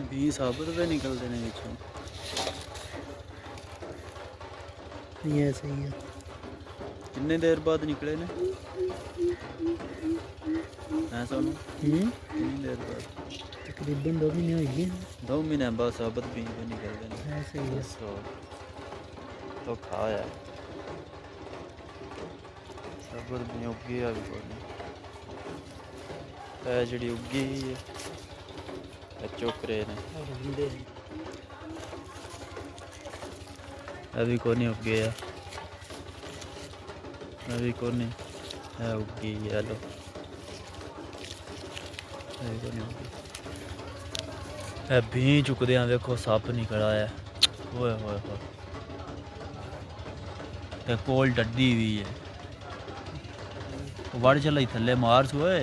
भी साबुत पे निकलते हैं बिचों। ये सही है। कितने देर बाद निकले ने सोनू? कितनी देर बाद? तकरीबन 2 महीने हो गए। 2 महीने बाद साबुत भी पे निकलते हैं। सही है। तो खाया साबुत भी उगी अभी कोई नहीं जी उगी चोकरे ने अभी को नहीं उगे अभी को नहीं है उगी है लो भी चुकदे देखो सप निकला है ओए होए होए कोल डड्डी भी है वड़ चल थले मार सोए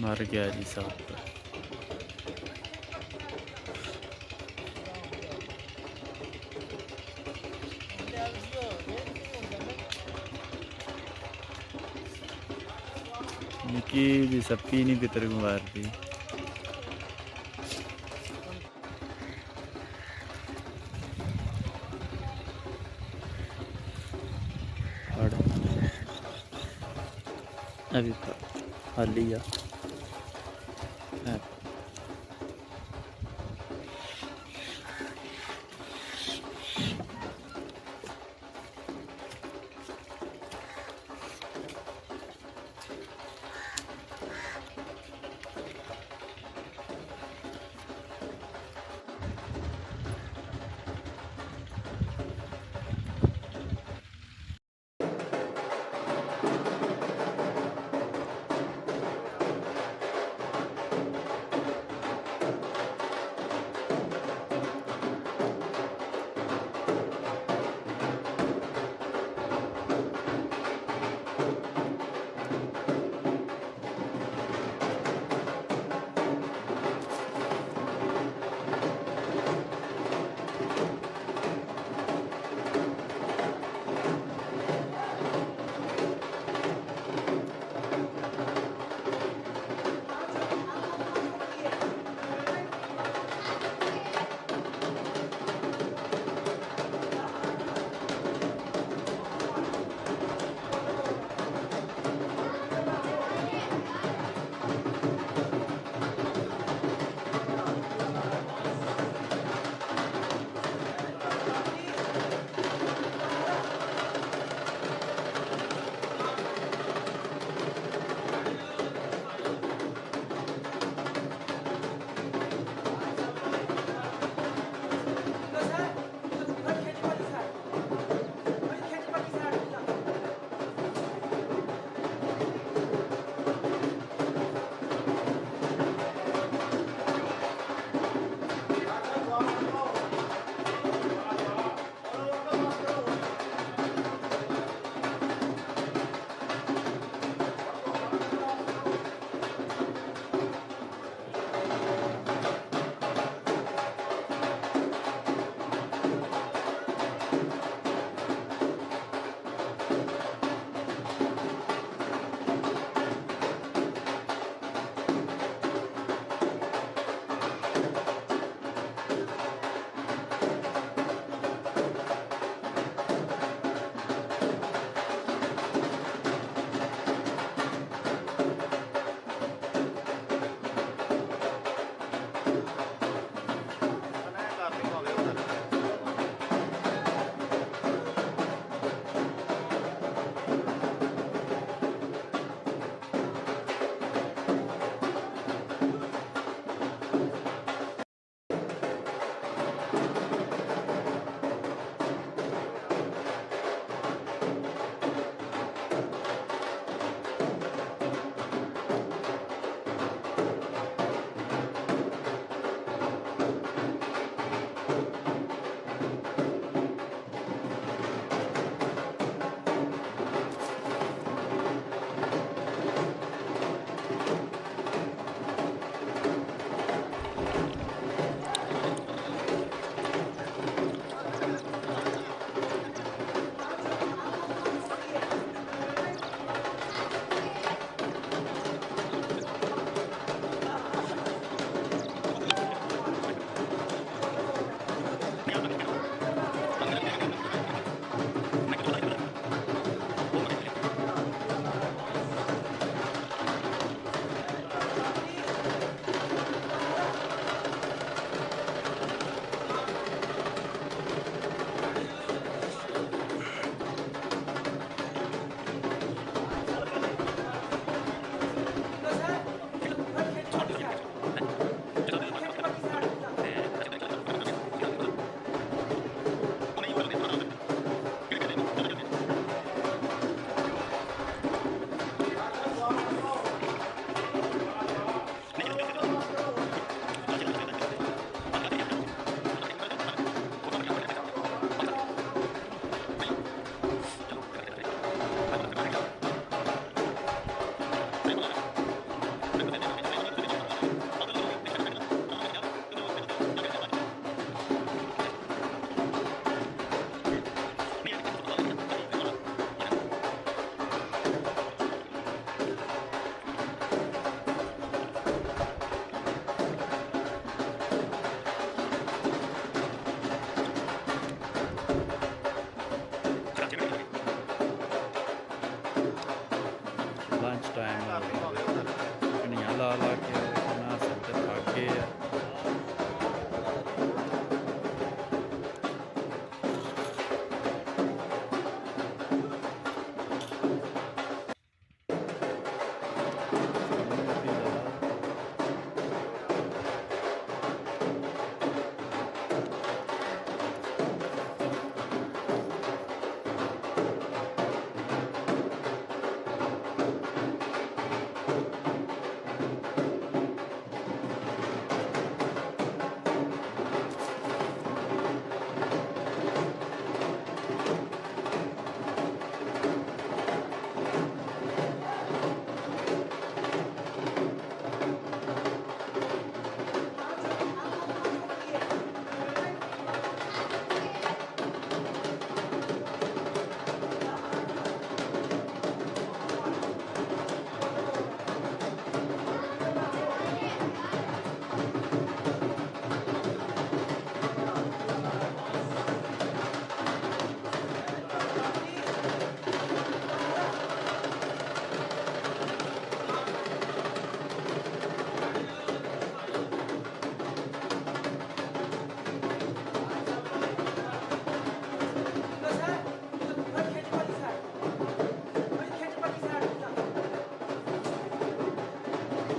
मर गया जी साहब निकी जी सबकी नहीं पितर मारती अभी खाली